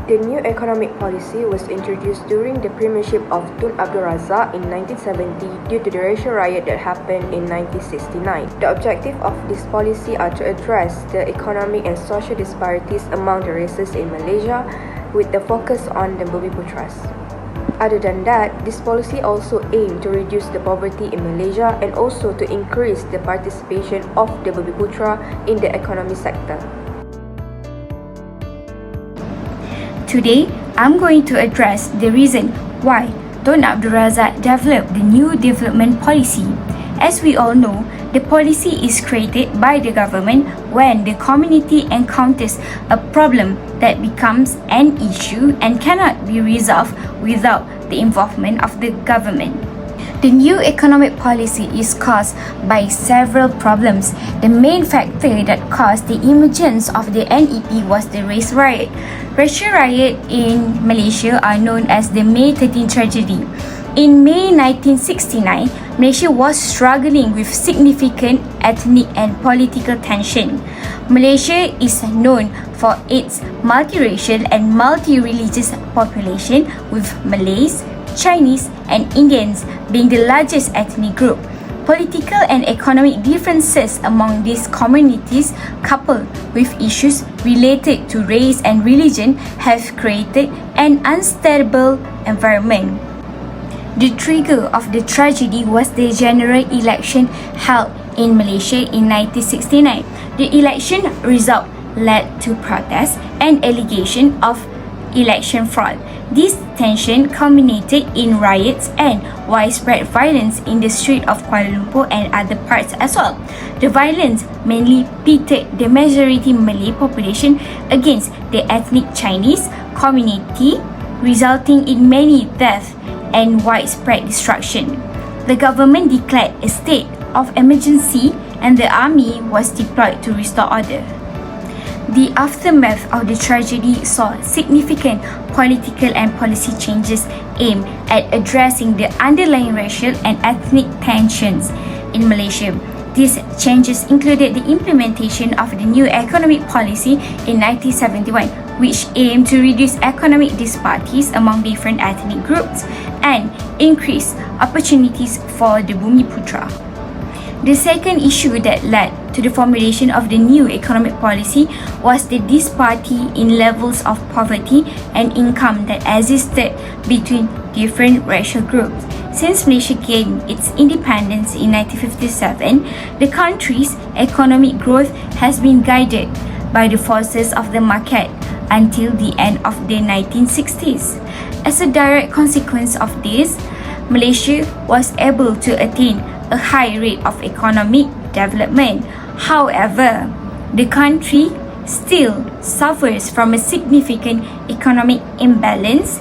The new economic policy was introduced during the premiership of Tun Abdul Razak in 1970 due to the racial riot that happened in 1969. The objective of this policy are to address the economic and social disparities among the races in Malaysia with the focus on the Bumiputras. Other than that, this policy also aimed to reduce the poverty in Malaysia and also to increase the participation of the Bumiputra in the economy sector. Today, I'm going to address the reason why Tun Abdul Razak developed the new development policy. As we all know, the policy is created by the government when the community encounters a problem that becomes an issue and cannot be resolved without the involvement of the government. The new economic policy is caused by several problems. The main factor that caused the emergence of the NEP was the race riot. Racial riot in Malaysia are known as the May 13 tragedy. In May 1969, Malaysia was struggling with significant ethnic and political tension. Malaysia is known for its multiracial and multi-religious population, with Malays, Chinese and Indians being the largest ethnic group. Political and economic differences among these communities, coupled with issues related to race and religion, have created an unstable environment. The trigger of the tragedy was the general election held in Malaysia in 1969. The election result led to protests and allegation of election fraud. This tension culminated in riots and widespread violence in the street of Kuala Lumpur and other parts as well. The violence mainly pitted the majority Malay population against the ethnic Chinese community, resulting in many deaths and widespread destruction. The government declared a state of emergency and the army was deployed to restore order. The aftermath of the tragedy saw significant political and policy changes aimed at addressing the underlying racial and ethnic tensions in Malaysia. These changes included the implementation of the new economic policy in 1971, which aimed to reduce economic disparities among different ethnic groups and increase opportunities for the Bumiputra. The second issue that led to the formulation of the new economic policy was the disparity in levels of poverty and income that existed between different racial groups. Since Malaysia gained its independence in 1957, the country's economic growth has been guided by the forces of the market until the end of the 1960s. As a direct consequence of this, Malaysia was able to attain a high rate of economic development. However, the country still suffers from a significant economic imbalance.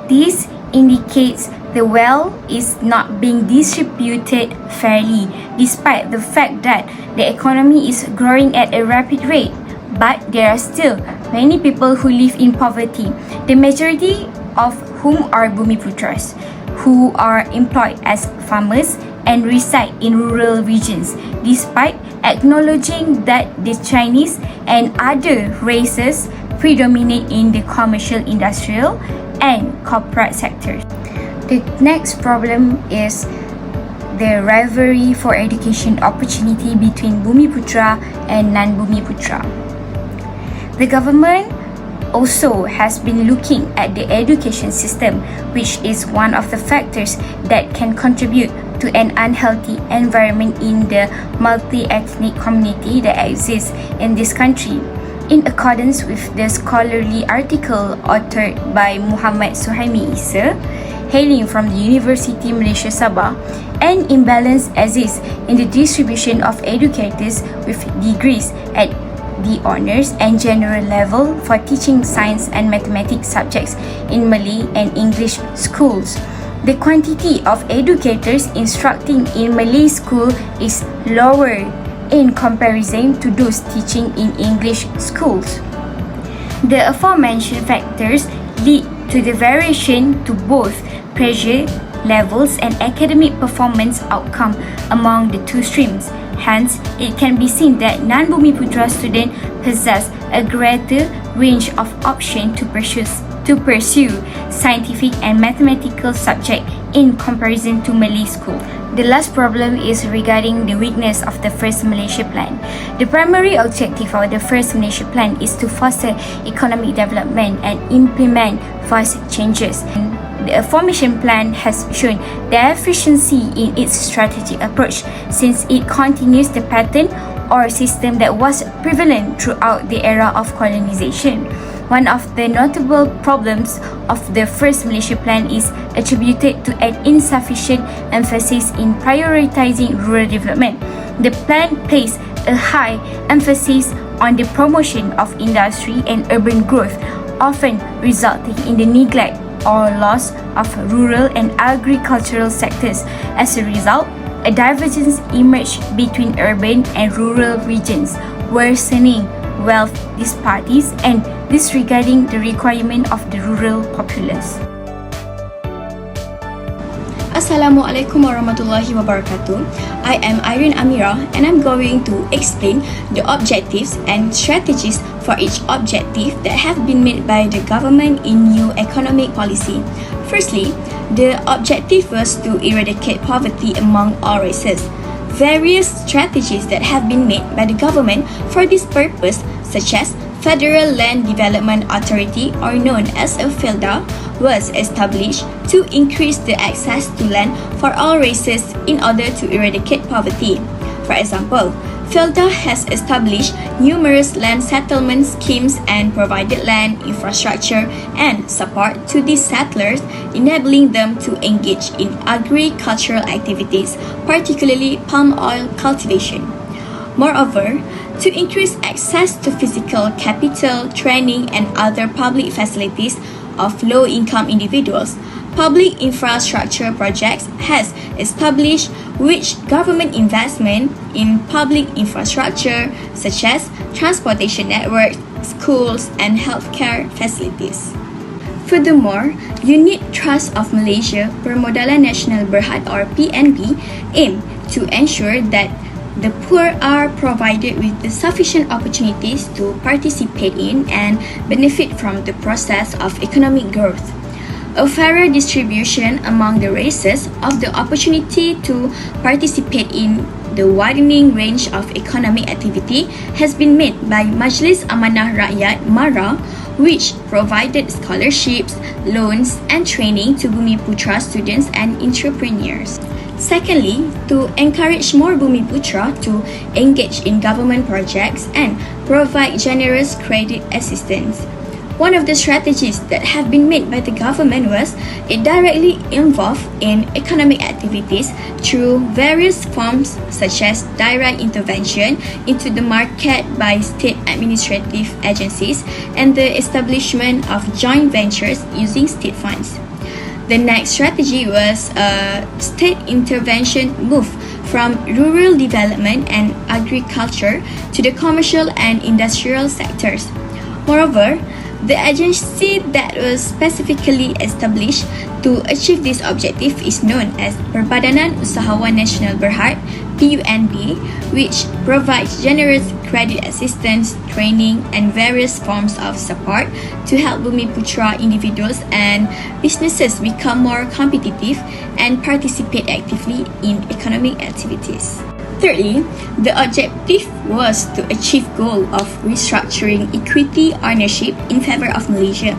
This indicates the wealth is not being distributed fairly, despite the fact that the economy is growing at a rapid rate. But there are still many people who live in poverty, the majority of whom are Bumiputras, who are employed as farmers and reside in rural regions, despite acknowledging that the Chinese and other races predominate in the commercial, industrial, and corporate sectors. The next problem is the rivalry for education opportunity between Bumiputra and non-Bumiputra. The government also has been looking at the education system, which is one of the factors that can contribute to an unhealthy environment in the multi-ethnic community that exists in this country. In accordance with the scholarly article authored by Muhammad Suhaimi Isa, hailing from the University Malaysia Sabah, an imbalance exists in the distribution of educators with degrees at the honours and general level for teaching science and mathematics subjects in Malay and English schools. The quantity of educators instructing in Malay school is lower in comparison to those teaching in English schools. The aforementioned factors lead to the variation to both pressure levels and academic performance outcome among the two streams. Hence, it can be seen that non-Bumiputra students possess a greater range of options to pursue to pursue scientific and mathematical subject in comparison to Malay school. The last problem is regarding the weakness of the First Malaysia Plan. The primary objective of the First Malaysia Plan is to foster economic development and implement vast changes. The Formation Plan has shown deficiency in its strategic approach since it continues the pattern or system that was prevalent throughout the era of colonization. One of the notable problems of the First Malaysia Plan is attributed to an insufficient emphasis in prioritizing rural development. The plan placed a high emphasis on the promotion of industry and urban growth, often resulting in the neglect or loss of rural and agricultural sectors. As a result, a divergence emerged between urban and rural regions, worsening wealth disparities and disregarding the requirement of the rural populace. Assalamualaikum warahmatullahi wabarakatuh. I am Irene Amira and I'm going to explain the objectives and strategies for each objective that have been made by the government in new economic policy. Firstly, the objective was to eradicate poverty among all races. Various strategies that have been made by the government for this purpose, such as Federal Land Development Authority, or known as a FLDA, was established to increase the access to land for all races in order to eradicate poverty. For example, FLDA has established numerous land settlement schemes and provided land, infrastructure, and support to these settlers, enabling them to engage in agricultural activities, particularly palm oil cultivation. Moreover, to increase access to physical capital, training, and other public facilities of low-income individuals, public infrastructure projects has established which government investment in public infrastructure such as transportation networks, schools, and healthcare facilities. Furthermore, Unit Trust of Malaysia Permodalan Nasional Berhad or PNB aim to ensure that the poor are provided with the sufficient opportunities to participate in and benefit from the process of economic growth. A fairer distribution among the races of the opportunity to participate in the widening range of economic activity has been made by Majlis Amanah Rakyat MARA, which provided scholarships, loans, and training to Bumiputra students and entrepreneurs. Secondly, to encourage more Bumiputra to engage in government projects and provide generous credit assistance. One of the strategies that have been made by the government was it directly involved in economic activities through various forms such as direct intervention into the market by state administrative agencies and the establishment of joint ventures using state funds. The next strategy was a state intervention move from rural development and agriculture to the commercial and industrial sectors. Moreover, the agency that was specifically established to achieve this objective is known as Perbadanan Usahawan Nasional Berhad (PUNB), which provides generous credit assistance, training, and various forms of support to help Bumiputra individuals and businesses become more competitive and participate actively in economic activities. Thirdly, the objective was to achieve goal of restructuring equity ownership in favor of Malaysia.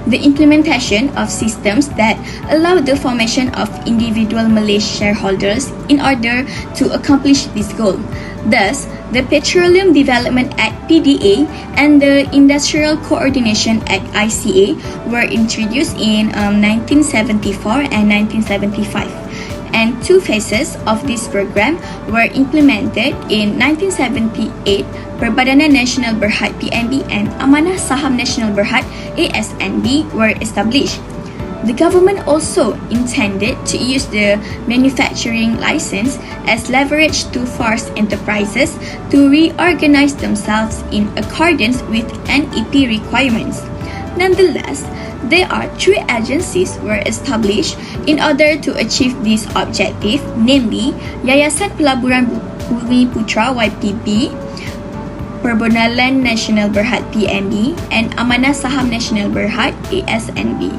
The implementation of systems that allow the formation of individual Malay shareholders in order to accomplish this goal. Thus, the Petroleum Development Act PDA and the Industrial Coordination Act ICA were introduced in 1974 and 1975. And two phases of this program were implemented in 1978. Perbadanan Nasional Berhad PNB and Amanah Saham Nasional Berhad ASNB were established. The government also intended to use the manufacturing license as leverage to force enterprises to reorganize themselves in accordance with NEP requirements. Nonetheless, there are three agencies were established in order to achieve this objective, namely Yayasan Pelaburan Bumiputra YPB, Permodalan Nasional Berhad (PNB) and Amanah Saham Nasional Berhad (ASNB.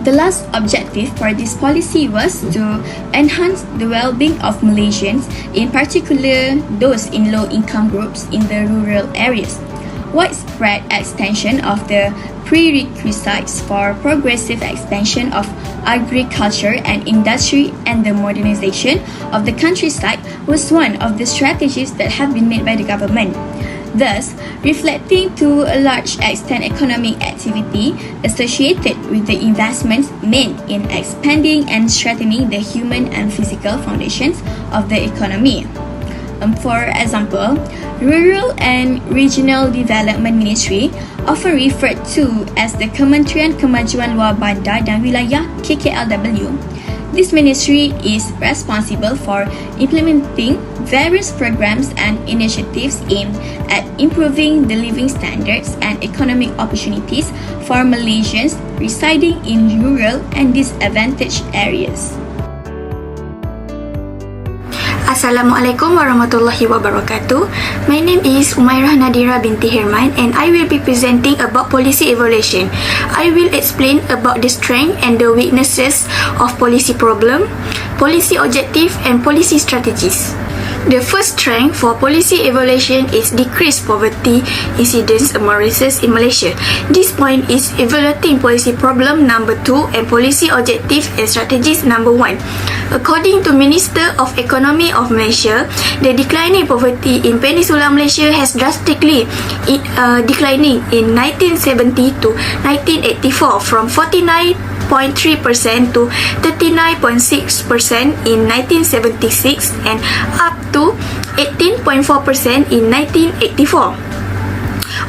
The last objective for this policy was to enhance the well-being of Malaysians, in particular those in low-income groups in the rural areas. Widespread extension of the prerequisites for progressive expansion of agriculture and industry and the modernization of the countryside was one of the strategies that have been made by the government. Thus, reflecting to a large extent economic activity associated with the investments made in expanding and strengthening the human and physical foundations of the economy. For example, Rural and Regional Development Ministry, often referred to as the Kementerian Kemajuan Luar Bandar dan Wilayah KKLW. This ministry is responsible for implementing various programs and initiatives aimed at improving the living standards and economic opportunities for Malaysians residing in rural and disadvantaged areas. Assalamualaikum warahmatullahi wabarakatuh. My name is Umairah Nadira binti Herman and I will be presenting about policy evaluation. I will explain about the strength and the weaknesses of policy problem, policy objective and policy strategies. The first strength for policy evaluation is decreased poverty incidence among races in Malaysia. This point is evaluating policy problem number 2 and policy objective and strategies number 1. According to Minister of Economy of Malaysia, the declining poverty in Peninsular Malaysia has drastically declining in 1970 to 1984 from 49.3% to 39.6% in 1976 and up to 18.4% in 1984.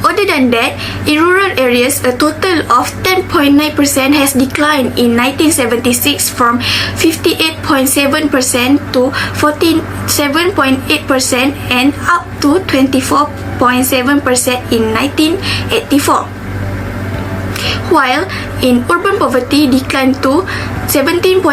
Other than that, in rural areas, a total of 10.9% has declined in 1976 from 58.7% to 47.8% and up to 24.7% in 1984. While in urban poverty declined to 17.9%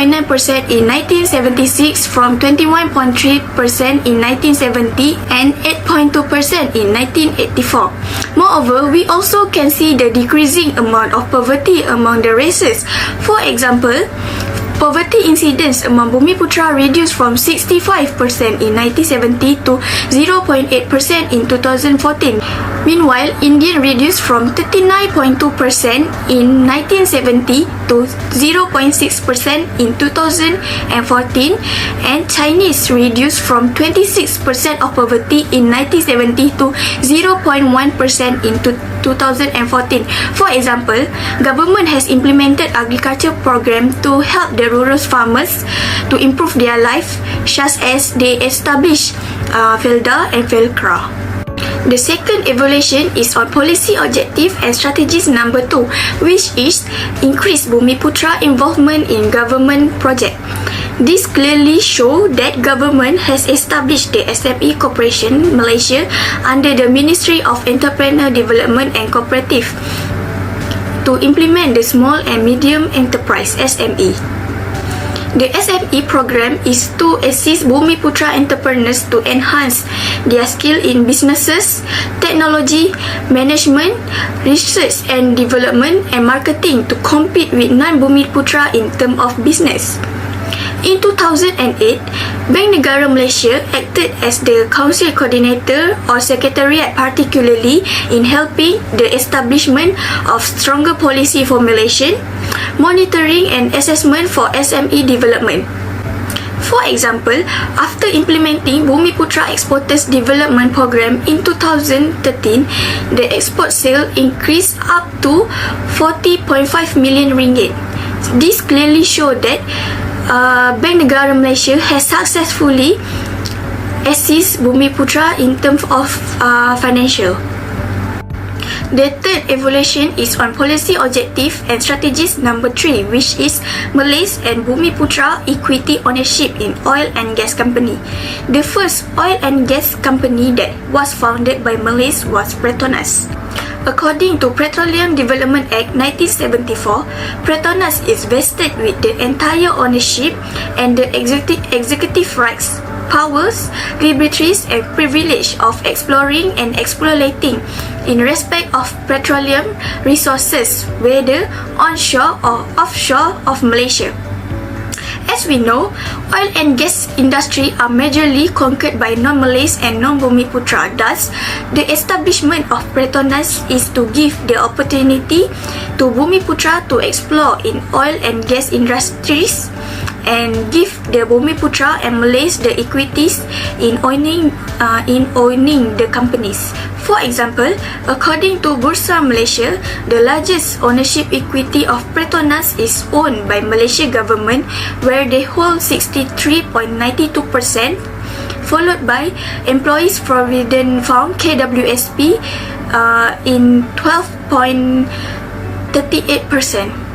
in 1976 from 21.3% in 1970 and 8.2% in 1984. Moreover, we also can see the decreasing amount of poverty among the races. For example, poverty incidence among Bumiputra reduced from 65% in 1970 to 0.8% in 2014. Meanwhile, Indian reduced from 39.2% in 1970 to 0.6% in 2014, and Chinese reduced from 26% of poverty in 1970 to 0.1% in 2014. For example, government has implemented agriculture program to help the rural farmers to improve their life, such as they establish Felda and Felkra. The second evaluation is on policy objective and strategies number 2, which is increase Bumiputra involvement in government project. This clearly show that government has established the SME Corporation Malaysia under the Ministry of Entrepreneur Development and Cooperative to implement the small and medium enterprise SME. The SME program is to assist Bumiputra entrepreneurs to enhance their skill in businesses, technology, management, research and development and marketing to compete with non-Bumiputra in terms of business. In 2008, Bank Negara Malaysia acted as the council coordinator or secretariat, particularly in helping the establishment of stronger policy formulation, monitoring and assessment for SME development. For example, after implementing Bumiputra Exporters Development Program in 2013, the export sale increased up to 40.5 million ringgit. This clearly showed that Bank Negara Malaysia has successfully assist Bumiputra in terms of financial. The third evaluation is on policy objective and strategies number 3, which is Malays and Bumiputra equity ownership in oil and gas company. The first oil and gas company that was founded by Malays was Petronas. According to Petroleum Development Act 1974, Petronas is vested with the entire ownership and the executive rights, powers, liberties and privilege of exploring and exploiting in respect of petroleum resources, whether onshore or offshore of Malaysia. As we know, oil and gas industry are majorly conquered by non-Malays and non-Bumiputra. Thus, the establishment of Petronas is to give the opportunity to Bumiputra to explore in oil and gas industries and give the Bumiputra and Malays the equities in owning the companies. For example, according to Bursa Malaysia, the largest ownership equity of Petronas is owned by Malaysia government, where they hold 63.92%, followed by Employees Provident Fund (KWSP) in 12.38%.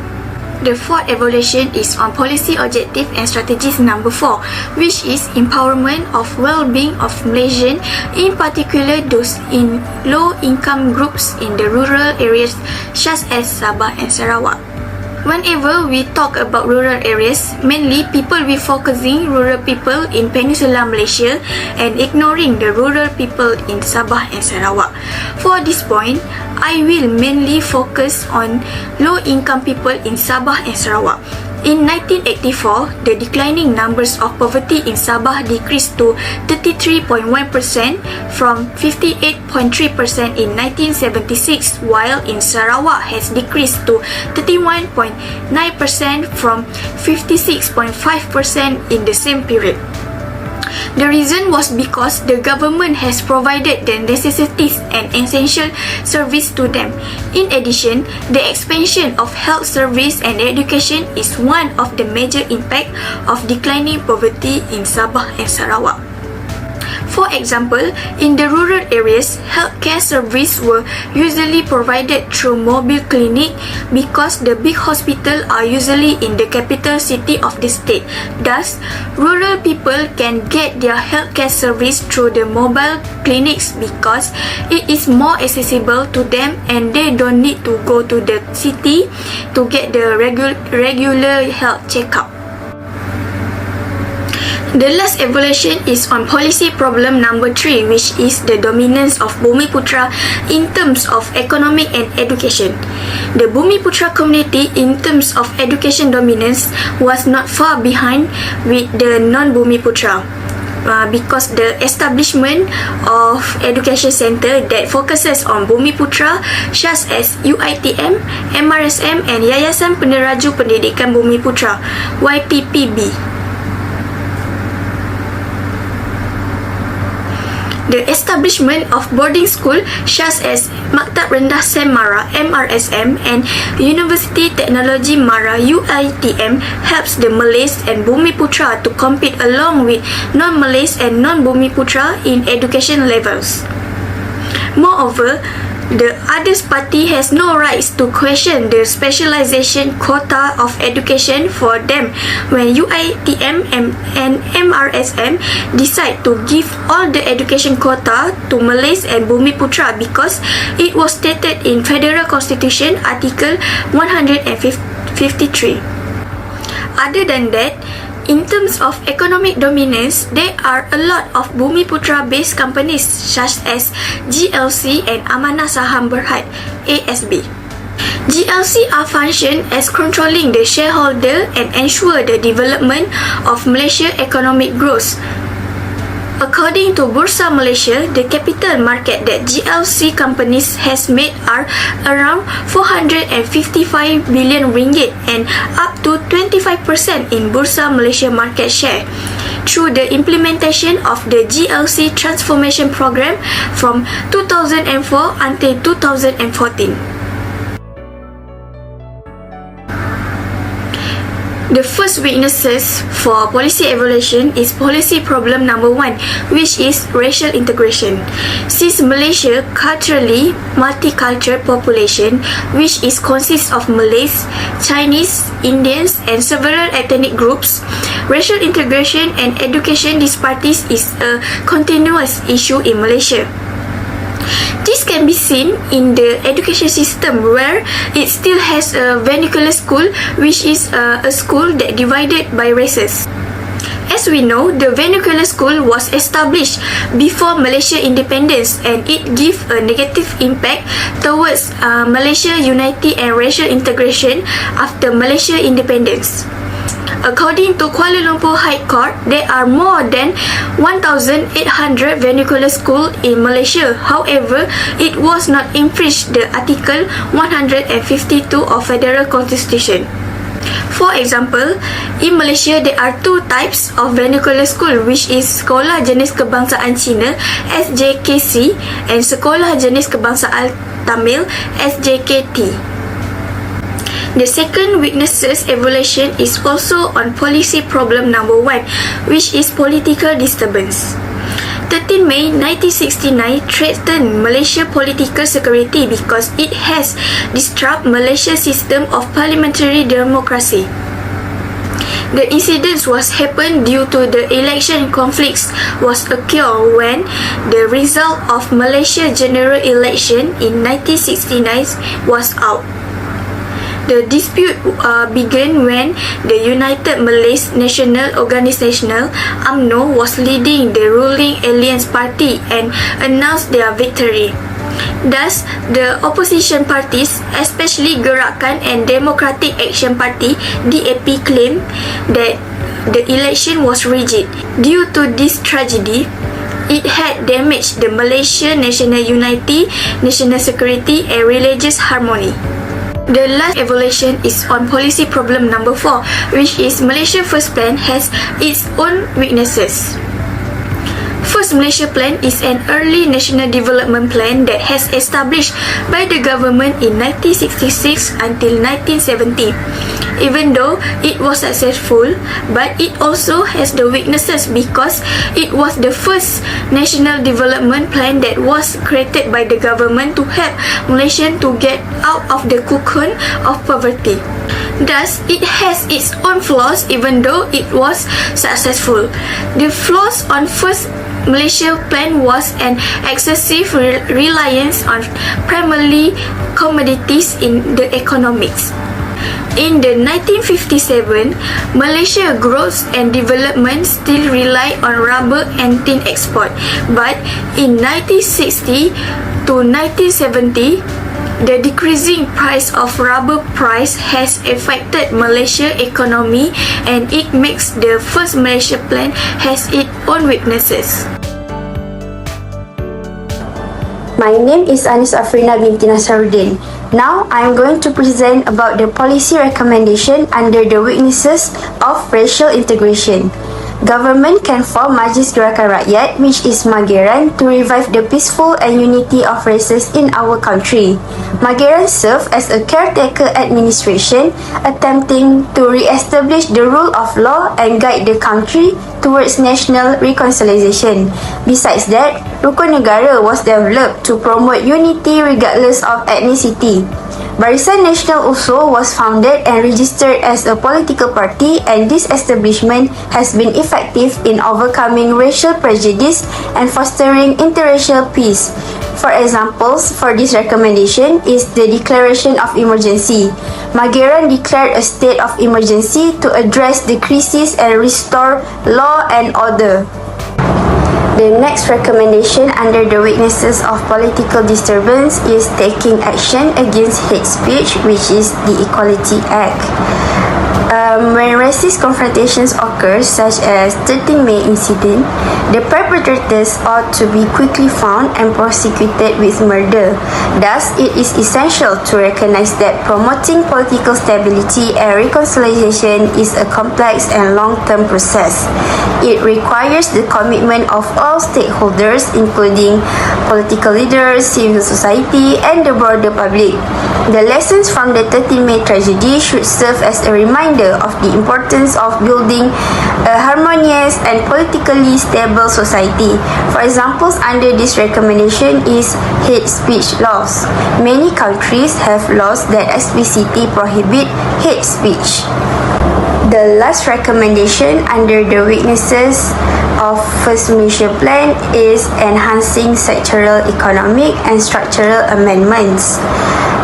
The fourth evaluation is on policy objective and strategies number 4, which is empowerment of well-being of Malaysians, in particular those in low-income groups in the rural areas such as Sabah and Sarawak. Whenever we talk about rural areas, mainly people will focusing rural people in Peninsular Malaysia and ignoring the rural people in Sabah and Sarawak. For this point, I will mainly focus on low-income people in Sabah and Sarawak. In 1984, the declining numbers of poverty in Sabah decreased to 33.1% from 58.3% in 1976, while in Sarawak has decreased to 31.9% from 56.5% in the same period. The reason was because the government has provided the necessities and essential service to them. In addition, the expansion of health service and education is one of the major impact of declining poverty in Sabah and Sarawak. For example, in the rural areas, healthcare services were usually provided through mobile clinic because the big hospitals are usually in the capital city of the state. Thus, rural people can get their healthcare service through the mobile clinics because it is more accessible to them and they don't need to go to the city to get the regular health checkup. The last evaluation is on policy problem number 3, which is the dominance of Bumiputra in terms of economic and education. The Bumiputra community in terms of education dominance was not far behind with the non-Bumiputra. Because the establishment of education center that focuses on Bumiputra such as UiTM, MRSM and Yayasan Peneraju Pendidikan Bumiputra YPPB. The establishment of boarding school such as Maktab Rendah Sam Mara MRSM and University Technology Mara UiTM helps the Malays and Bumiputra to compete along with non-Malays and non-Bumiputra in education levels. Moreover, the other party has no rights to question the specialization quota of education for them when UiTM and MRSM decide to give all the education quota to Malays and Bumiputra because it was stated in Federal Constitution Article 153. Other than that, in terms of economic dominance, there are a lot of Bumiputra-based companies such as GLC and Amanah Saham Berhad (ASB). GLC are function as controlling the shareholder and ensure the development of Malaysia economic growth. According to Bursa Malaysia, the capital market that GLC companies has made are around 455 billion ringgit and up to 25% in Bursa Malaysia market share through the implementation of the GLC transformation program from 2004 until 2014. The first weaknesses for policy evaluation is policy problem number 1, which is racial integration. Since Malaysia culturally multicultural population, which is consists of Malays, Chinese, Indians and several ethnic groups, racial integration and education disparities is a continuous issue in Malaysia. This can be seen in the education system where it still has a vernacular school, which is a school that divided by races. As we know, the vernacular school was established before Malaysia independence and it gave a negative impact towards Malaysia unity and racial integration after Malaysia independence. According to Kuala Lumpur High Court, there are more than 1,800 vernacular schools in Malaysia. However, it was not infringed the Article 152 of Federal Constitution. For example, in Malaysia, there are two types of vernacular school, which is Sekolah Jenis Kebangsaan Cina (SJKC) and Sekolah Jenis Kebangsaan Tamil (SJKT). The second weaknesses evaluation is also on policy problem number 1, which is political disturbance. 13 May 1969 threatened Malaysia political security because it has disrupted Malaysia's system of parliamentary democracy. The incident was happened due to the election conflicts was occurred when the result of Malaysia general election in 1969 was out. The dispute began when the United Malays National Organisation (UMNO) was leading the ruling Alliance Party and announced their victory. Thus, the opposition parties, especially Gerakan and Democratic Action Party (DAP), claimed that the election was rigged. Due to this tragedy, it had damaged the Malaysian national unity, national security, and religious harmony. The last evaluation is on policy problem number 4, which is Malaysia First Plan has its own weaknesses. First Malaysia Plan is an early national development plan that has established by the government in 1966 until 1970. Even though it was successful, but it also has the weaknesses because it was the first national development plan that was created by the government to help Malaysians to get out of the cocoon of poverty. Thus, it has its own flaws even though it was successful. The flaws on First Malaysia Plan was an excessive reliance on primarily commodities in the economics. In the 1957, Malaysia growth and development still rely on rubber and tin export, but in 1960 to 1970, the decreasing price of rubber price has affected Malaysia economy and it makes the First Malaysia Plan has its own weaknesses. My name is Anis Afrina binti Nasaruddin. Now, I am going to present about the policy recommendation under the weaknesses of racial integration. Government can form Majlis Gerakan Rakyat, which is Mageran, to revive the peaceful and unity of races in our country. Mageran served as a caretaker administration, attempting to re-establish the rule of law and guide the country towards national reconciliation. Besides that, Rukun Negara was developed to promote unity regardless of ethnicity. Barisan Nasional also was founded and registered as a political party, and this establishment has been effective in overcoming racial prejudice and fostering interracial peace. For examples for this recommendation is the declaration of emergency. Mageran declared a state of emergency to address the crisis and restore law and order. The next recommendation under the weaknesses of political disturbance is taking action against hate speech, which is the Equality Act. When racist confrontations occur, such as 13 May incident, the perpetrators ought to be quickly found and prosecuted with murder. Thus, it is essential to recognize that promoting political stability and reconciliation is a complex and long-term process. It requires the commitment of all stakeholders, including political leaders, civil society, and the broader public. The lessons from the 13 May tragedy should serve as a reminder of the importance of building a harmonious and politically stable society. For examples under this recommendation is hate speech laws. Many countries have laws that explicitly prohibit hate speech. The last recommendation under the weaknesses of First Malaysia Plan is enhancing sectoral economic and structural amendments.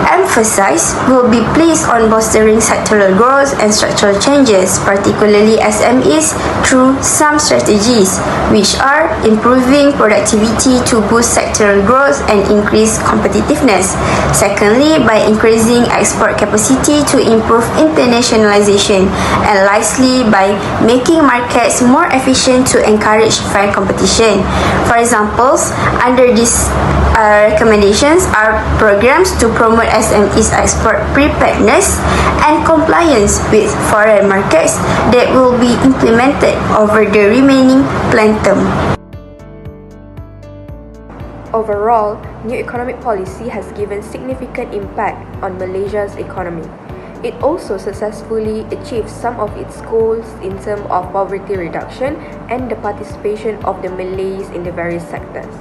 Emphasis will be placed on bolstering sectoral growth and structural changes, particularly SMEs, through some strategies, which are improving productivity to boost sectoral growth and increase competitiveness. Secondly, by increasing export capacity to improve internationalization, and lastly, by making markets more efficient to encourage fair competition. For examples, under these recommendations are programs to promote SMEs export preparedness and compliance with foreign markets that will be implemented over the remaining plan term. Overall, new economic policy has given significant impact on Malaysia's economy. It also successfully achieved some of its goals in terms of poverty reduction and the participation of the Malays in the various sectors.